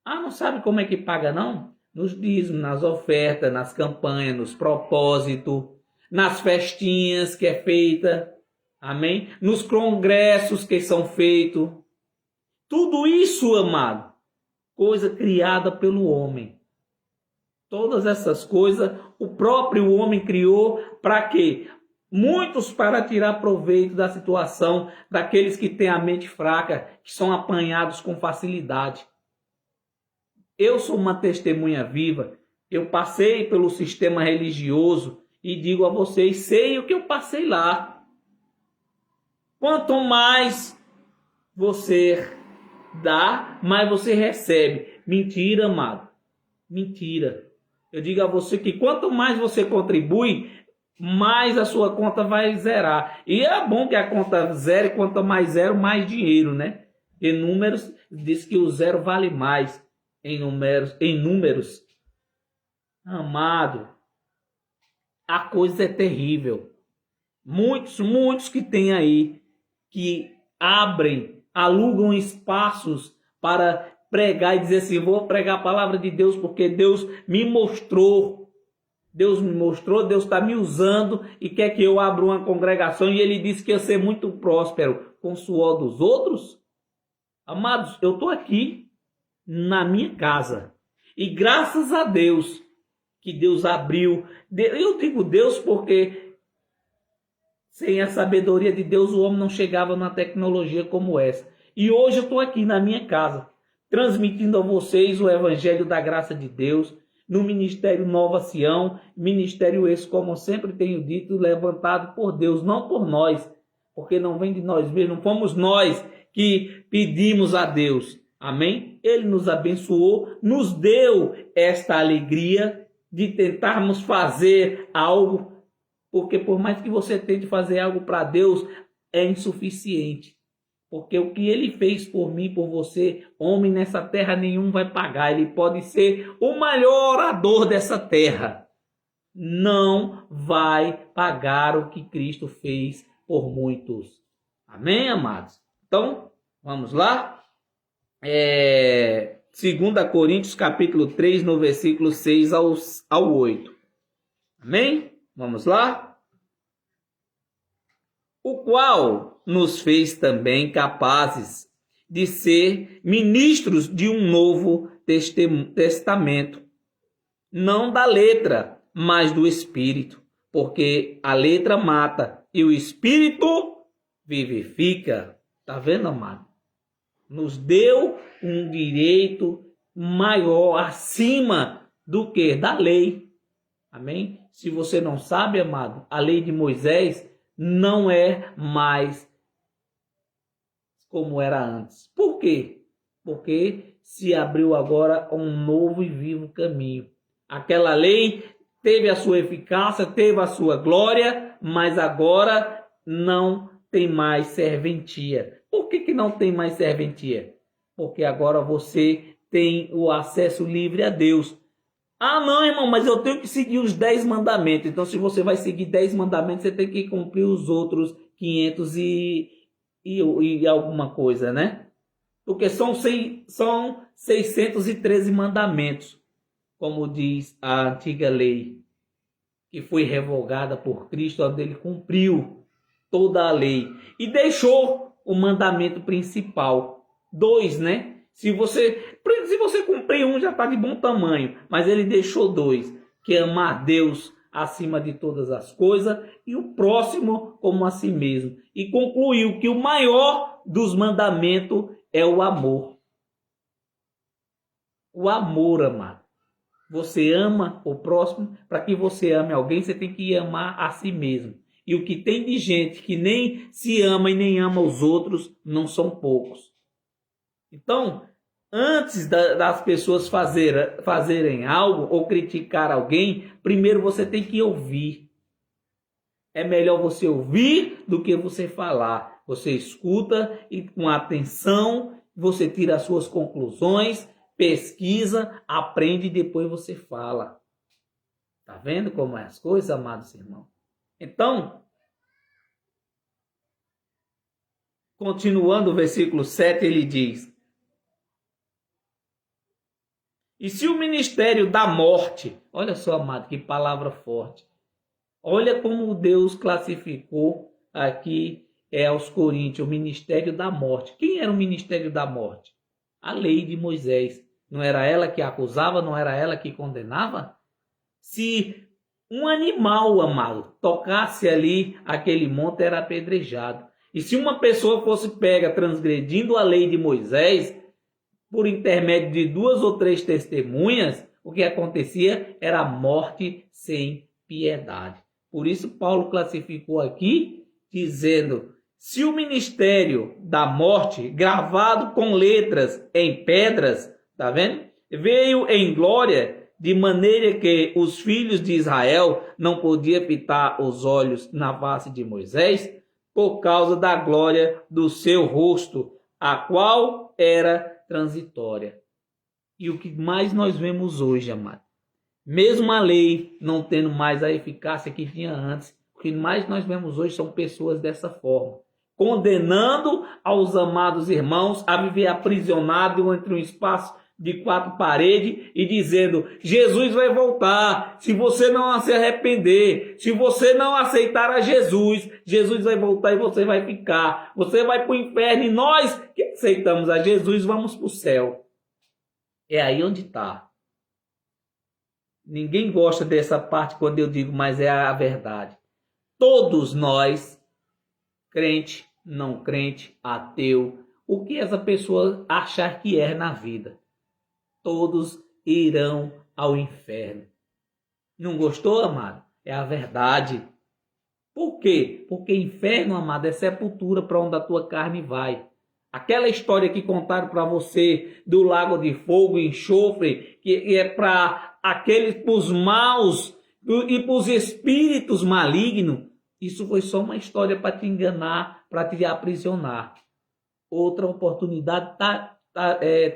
Ah, não sabe como é que paga não? Nos dízimos, nas ofertas, nas campanhas, nos propósitos, nas festinhas que é feita, amém? Nos congressos que são feitos. Tudo isso, amado, coisa criada pelo homem. Todas essas coisas o próprio homem criou para quê? Muitos para tirar proveito da situação daqueles que têm a mente fraca, que são apanhados com facilidade. Eu sou uma testemunha viva, eu passei pelo sistema religioso e digo a vocês, sei o que eu passei lá. Quanto mais você dá, mas você recebe. Mentira, amado. Mentira. Eu digo a você que quanto mais você contribui, mais a sua conta vai zerar. E é bom que a conta zere, quanto mais zero, mais dinheiro, né? Em números, diz que o zero vale mais. Em números. Amado, a coisa é terrível. Muitos que tem aí, que alugam espaços para pregar e dizer assim, vou pregar a palavra de Deus porque Deus me mostrou. Deus está me usando e quer que eu abra uma congregação e ele disse que ia ser muito próspero com o suor dos outros. Amados, eu estou aqui na minha casa e graças a Deus que Deus abriu. Eu digo Deus porque sem a sabedoria de Deus, o homem não chegava numa tecnologia como essa. E hoje eu estou aqui na minha casa, transmitindo a vocês o Evangelho da Graça de Deus, no Ministério Nova Sião, ministério esse, como eu sempre tenho dito, levantado por Deus, não por nós, porque não vem de nós mesmos, não fomos nós que pedimos a Deus. Amém? Ele nos abençoou, nos deu esta alegria de tentarmos fazer algo. Porque por mais que você tente fazer algo para Deus, é insuficiente. Porque o que ele fez por mim, por você, homem nessa terra nenhum vai pagar. Ele pode ser o maior orador dessa terra. Não vai pagar o que Cristo fez por muitos. Amém, amados? Então, vamos lá? 2 Coríntios capítulo 3, no versículo 6 ao 8. Amém? Vamos lá? O qual nos fez também capazes de ser ministros de um novo testamento, não da letra, mas do Espírito, porque a letra mata e o Espírito vivifica. Tá vendo, amado? Nos deu um direito maior acima do que da lei. Amém? Se você não sabe, amado, a lei de Moisés não é mais como era antes. Por quê? Porque se abriu agora um novo e vivo caminho. Aquela lei teve a sua eficácia, teve a sua glória, mas agora não tem mais serventia. Por que não tem mais serventia? Porque agora você tem o acesso livre a Deus. Ah, não, irmão, mas eu tenho que seguir os 10 mandamentos. Então, se você vai seguir 10 mandamentos, você tem que cumprir os outros 500 e alguma coisa, né? Porque são 613 mandamentos, como diz a antiga lei, que foi revogada por Cristo, onde ele cumpriu toda a lei e deixou o mandamento principal. 2, né? Se você cumprir um, já está de bom tamanho, mas ele deixou 2, que é amar Deus acima de todas as coisas e o próximo como a si mesmo. E concluiu que o maior dos mandamentos é o amor. O amor, amado. Você ama o próximo, para que você ame alguém, você tem que amar a si mesmo. E o que tem de gente que nem se ama e nem ama os outros, não são poucos. Então, antes das pessoas fazerem algo ou criticar alguém, primeiro você tem que ouvir. É melhor você ouvir do que você falar. Você escuta e com atenção, você tira as suas conclusões, pesquisa, aprende e depois você fala. Tá vendo como é as coisas, amados irmãos? Então, continuando o versículo 7, ele diz: e se o ministério da morte, olha só, amado, que palavra forte. Olha como Deus classificou aqui aos Coríntios o ministério da morte. Quem era o ministério da morte? A lei de Moisés. Não era ela que acusava, não era ela que condenava? Se um animal, amado, tocasse ali aquele monte, era apedrejado. E se uma pessoa fosse pega transgredindo a lei de Moisés, por intermédio de 2 ou 3 testemunhas, o que acontecia era a morte sem piedade. Por isso Paulo classificou aqui, dizendo: se o ministério da morte, gravado com letras em pedras, tá vendo? Veio em glória, de maneira que os filhos de Israel não podiam fitar os olhos na face de Moisés, por causa da glória do seu rosto, a qual era transitória. E o que mais nós vemos hoje, amado, mesmo a lei não tendo mais a eficácia que tinha antes, o que mais nós vemos hoje são pessoas dessa forma, condenando aos amados irmãos a viver aprisionado entre um espaço de 4 paredes e dizendo: Jesus vai voltar, se você não se arrepender, se você não aceitar a Jesus, Jesus vai voltar e você vai ficar, você vai para o inferno e nós que aceitamos a Jesus vamos para o céu. É aí onde está. Ninguém gosta dessa parte quando eu digo, mas é a verdade. Todos nós, crente, não crente, ateu, o que essa pessoa achar que é na vida, todos irão ao inferno. Não gostou, amado? É a verdade. Por quê? Porque inferno, amado, é sepultura para onde a tua carne vai. Aquela história que contaram para você do lago de fogo e enxofre, que é para aqueles, para os maus e para os espíritos malignos, isso foi só uma história para te enganar, para te aprisionar. Outra oportunidade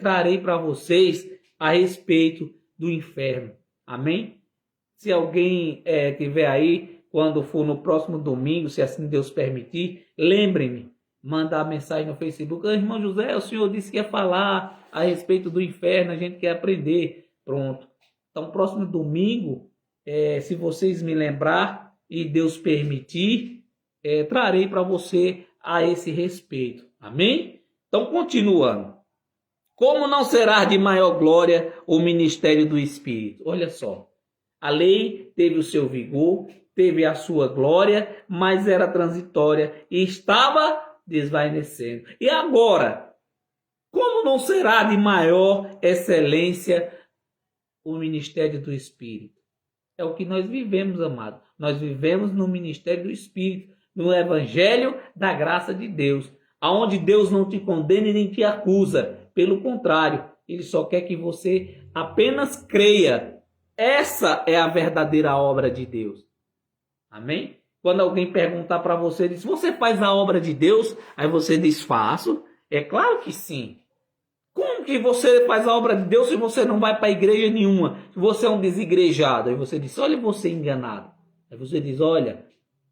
trarei para vocês a respeito do inferno. Amém? Se alguém tiver aí, quando for no próximo domingo, se assim Deus permitir, lembrem-me, mandar mensagem no Facebook: irmão José, o senhor disse que ia falar a respeito do inferno, a gente quer aprender. Pronto. Então, próximo domingo, se vocês me lembrar e Deus permitir, trarei para você a esse respeito. Amém? Então, continuando. Como não será de maior glória o ministério do Espírito? Olha só. A lei teve o seu vigor, teve a sua glória, mas era transitória e estava desvanecendo. E agora, como não será de maior excelência o ministério do Espírito? É o que nós vivemos, amado. Nós vivemos no ministério do Espírito, no evangelho da graça de Deus, aonde Deus não te condena e nem te acusa. Pelo contrário, Ele só quer que você apenas creia. Essa é a verdadeira obra de Deus. Amém? Quando alguém perguntar para você, diz: você faz a obra de Deus? Aí você diz: faço. É claro que sim. Como que você faz a obra de Deus se você não vai para igreja nenhuma? Se você é um desigrejado. Aí você diz, olha você enganado. Aí você diz, olha,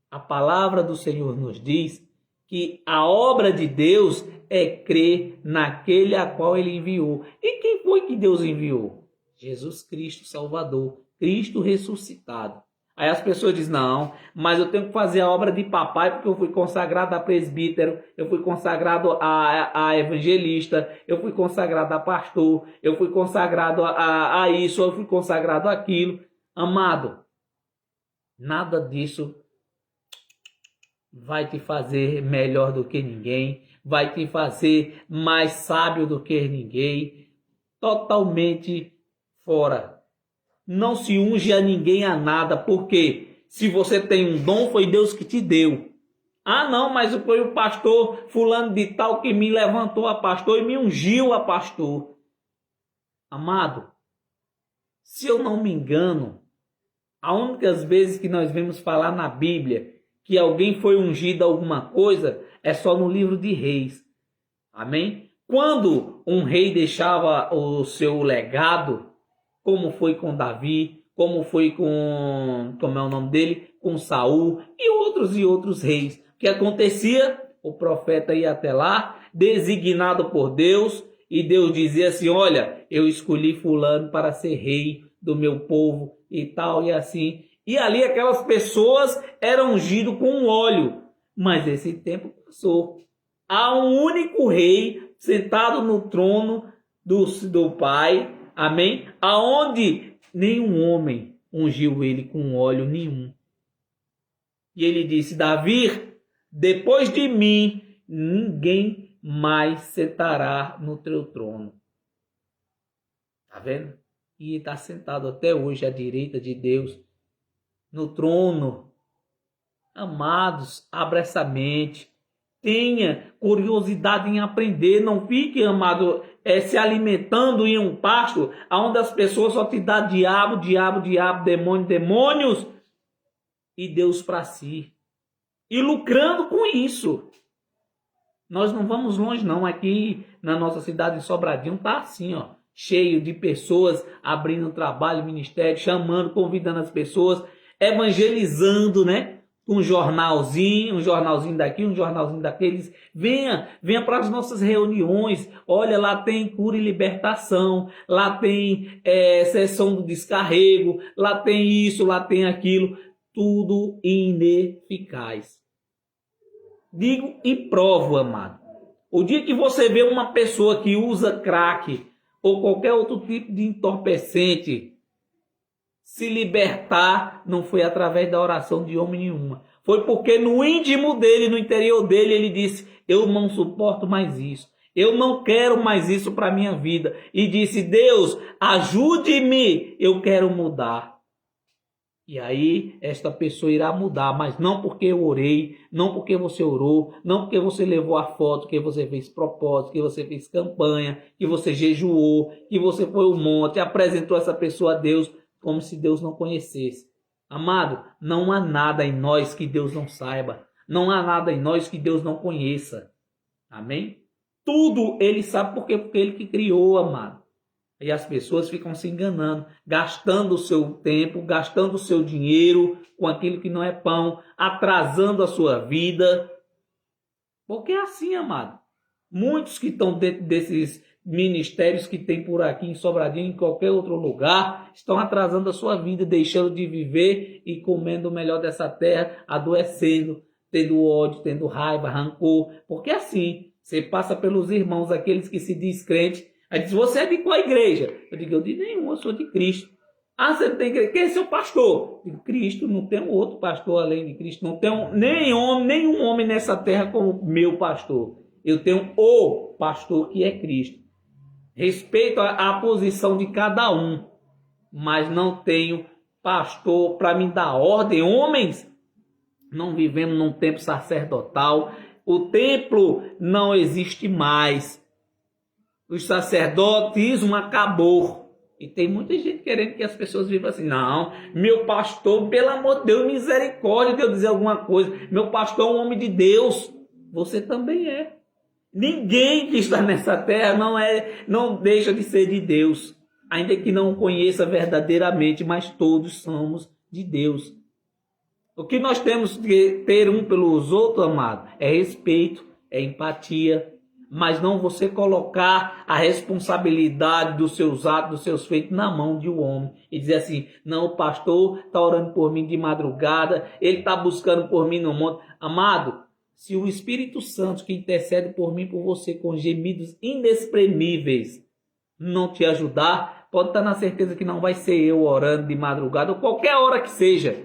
a palavra do Senhor nos diz que a obra de Deus é crer naquele a qual ele enviou. E quem foi que Deus enviou? Jesus Cristo Salvador, Cristo ressuscitado. Aí as pessoas dizem, não, mas eu tenho que fazer a obra de papai porque eu fui consagrado a presbítero, eu fui consagrado a evangelista, eu fui consagrado a pastor, eu fui consagrado a isso, eu fui consagrado a aquilo. Amado, nada disso vai te fazer melhor do que ninguém, vai te fazer mais sábio do que ninguém, totalmente fora. Não se unge a ninguém a nada, porque se você tem um dom, foi Deus que te deu. Ah, não, mas foi o pastor fulano de tal que me levantou a pastor e me ungiu a pastor. Amado, se eu não me engano, a única vezes que nós vemos falar na Bíblia que alguém foi ungido a alguma coisa é só no livro de Reis. Amém? Quando um rei deixava o seu legado, como foi com Davi, como foi como é o nome dele, com Saul e outros reis. O que acontecia? O profeta ia até lá, designado por Deus, e Deus dizia assim, olha, eu escolhi fulano para ser rei do meu povo e tal e assim. E ali aquelas pessoas eram ungidas com óleo, mas esse tempo passou. Há um único rei sentado no trono do Pai, amém? Aonde nenhum homem ungiu ele com óleo nenhum. E ele disse, Davi, depois de mim, ninguém mais sentará no teu trono. Tá vendo? E está sentado até hoje à direita de Deus, no trono. Amados, abra essa mente. Tenha curiosidade em aprender. Não fique, amado, se alimentando em um pasto onde as pessoas só te dão diabo, demônios e Deus para si. E lucrando com isso. Nós não vamos longe não. Aqui na nossa cidade de Sobradinho tá assim, ó, cheio de pessoas abrindo trabalho, ministério, chamando, convidando as pessoas, evangelizando, né? Um jornalzinho daqui, um jornalzinho daqueles. Venha para as nossas reuniões. Olha, lá tem cura e libertação. Lá tem sessão do descarrego. Lá tem isso, lá tem aquilo. Tudo ineficaz. Digo e provo, amado. O dia que você vê uma pessoa que usa crack ou qualquer outro tipo de entorpecente se libertar, não foi através da oração de homem nenhuma. Foi porque no íntimo dele, no interior dele, ele disse, eu não suporto mais isso. Eu não quero mais isso para a minha vida. E disse, Deus, ajude-me, eu quero mudar. E aí, esta pessoa irá mudar, mas não porque eu orei, não porque você orou, não porque você levou a foto, que você fez propósito, que você fez campanha, que você jejuou, que você foi ao monte, apresentou essa pessoa a Deus, como se Deus não conhecesse. Amado, não há nada em nós que Deus não saiba. Não há nada em nós que Deus não conheça. Amém? Tudo Ele sabe porque Ele que criou, amado. E as pessoas ficam se enganando, gastando o seu tempo, gastando o seu dinheiro com aquilo que não é pão, atrasando a sua vida. Porque é assim, amado. Muitos que estão dentro desses ministérios que tem por aqui em Sobradinho, em qualquer outro lugar, estão atrasando a sua vida, deixando de viver e comendo o melhor dessa terra, adoecendo, tendo ódio, tendo raiva, rancor. Porque assim, você passa pelos irmãos, aqueles que se diz crente, aí diz, você é de qual igreja? Eu digo, eu de nenhuma, eu sou de Cristo. Ah, você não tem igreja? Quem é seu pastor? Eu digo, Cristo, não tem outro pastor além de Cristo, não tem nenhum homem nessa terra como meu pastor. Eu tenho o pastor que é Cristo. Respeito a posição de cada um, mas não tenho pastor para me dar ordem. Homens, não vivemos num tempo sacerdotal. O templo não existe mais. O sacerdotismo acabou. E tem muita gente querendo que as pessoas vivam assim. Não, meu pastor, pelo amor de Deus, misericórdia de eu dizer alguma coisa. Meu pastor é um homem de Deus. Você também é. Ninguém que está nessa terra não deixa de ser de Deus, ainda que não o conheça verdadeiramente, mas todos somos de Deus. O que nós temos que ter um pelos outros, amado, é respeito, é empatia, mas não você colocar a responsabilidade dos seus atos, dos seus feitos na mão de um homem e dizer assim, não, o pastor está orando por mim de madrugada, ele está buscando por mim no monte. Amado, se o Espírito Santo que intercede por mim, por você, com gemidos inexprimíveis, não te ajudar, pode estar na certeza que não vai ser eu orando de madrugada ou qualquer hora que seja.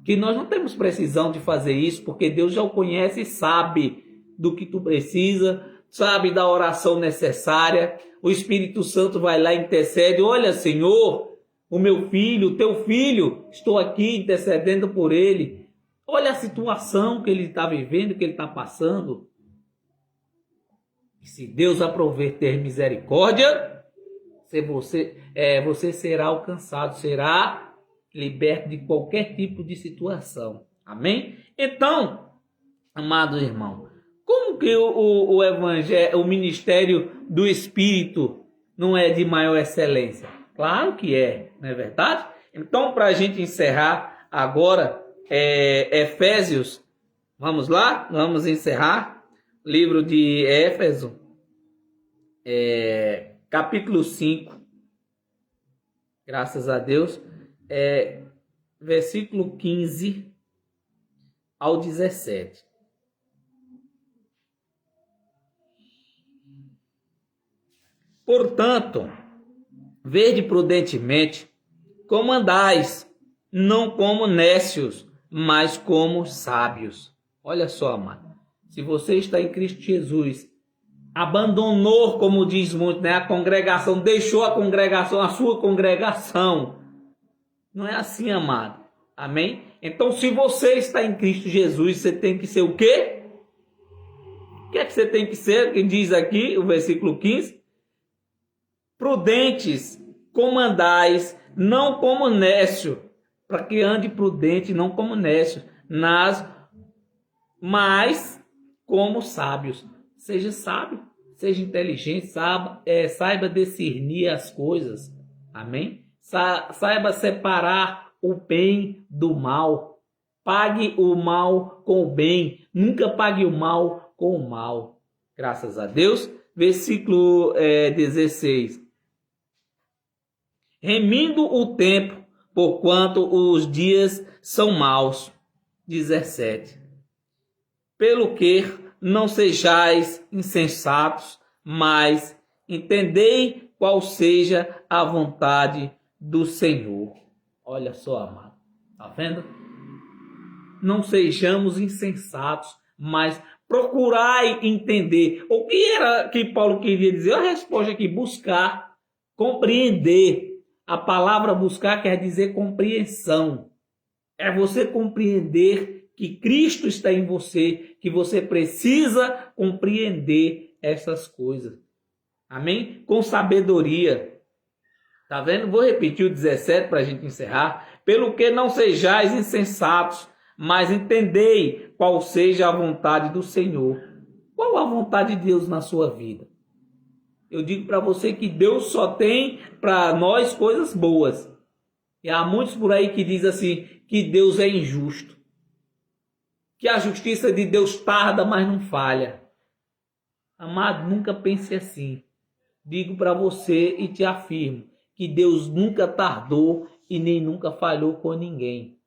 Que nós não temos precisão de fazer isso, porque Deus já o conhece e sabe do que tu precisa, sabe da oração necessária. O Espírito Santo vai lá e intercede. Olha, Senhor, o meu filho, o teu filho, estou aqui intercedendo por ele. Olha a situação que ele está vivendo, que ele está passando. E se Deus aprover ter misericórdia, você será alcançado, será liberto de qualquer tipo de situação. Amém? Então, amado irmão, como que o evangelho, o ministério do Espírito não é de maior excelência? Claro que é, não é verdade? Então, para a gente encerrar agora, Efésios, vamos lá? Vamos encerrar. Livro de Éfeso, capítulo 5. Graças a Deus. Versículo 15 ao 17. Portanto, vede prudentemente como andais, não como nécios, mas como sábios. Olha só, amado. Se você está em Cristo Jesus, abandonou, como diz muito, né, a congregação, deixou a congregação, a sua congregação. Não é assim, amado. Amém? Então, se você está em Cristo Jesus, você tem que ser o quê? O que é que você tem que ser? Que diz aqui, o versículo 15. Prudentes, como andais, não como nécio. Para que ande prudente, não como nécio. Mas como sábios. Seja sábio, seja inteligente, saiba discernir as coisas. Amém? Saiba separar o bem do mal. Pague o mal com o bem. Nunca pague o mal com o mal. Graças a Deus. Versículo 16. Remindo o tempo, porquanto os dias são maus. 17. Pelo que não sejais insensatos, mas entendei qual seja a vontade do Senhor. Olha só, amado. Está vendo? Não sejamos insensatos, mas procurai entender. O que era que Paulo queria dizer? A resposta aqui, buscar, compreender. A palavra buscar quer dizer compreensão. É você compreender que Cristo está em você, que você precisa compreender essas coisas. Amém? Com sabedoria. Tá vendo? Vou repetir o 17 para a gente encerrar. Pelo que não sejais insensatos, mas entendei qual seja a vontade do Senhor. Qual a vontade de Deus na sua vida? Eu digo para você que Deus só tem para nós coisas boas. E há muitos por aí que dizem assim, que Deus é injusto. Que a justiça de Deus tarda, mas não falha. Amado, nunca pense assim. Digo para você e te afirmo que Deus nunca tardou e nem nunca falhou com ninguém.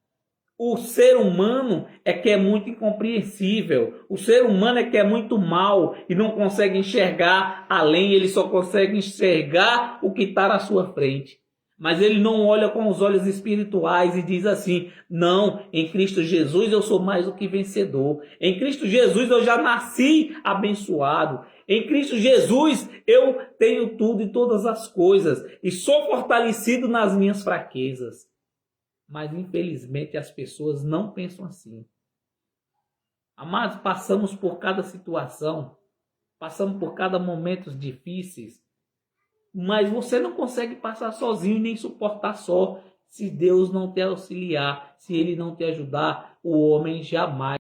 O ser humano é que é muito incompreensível. O ser humano é que é muito mau e não consegue enxergar além. Ele só consegue enxergar o que está na sua frente. Mas ele não olha com os olhos espirituais e diz assim, não, em Cristo Jesus eu sou mais do que vencedor. Em Cristo Jesus eu já nasci abençoado. Em Cristo Jesus eu tenho tudo e todas as coisas. E sou fortalecido nas minhas fraquezas. Mas infelizmente as pessoas não pensam assim. Amados, passamos por cada situação. Passamos por cada momento difíceis. Mas você não consegue passar sozinho nem suportar só. Se Deus não te auxiliar, se Ele não te ajudar, o homem jamais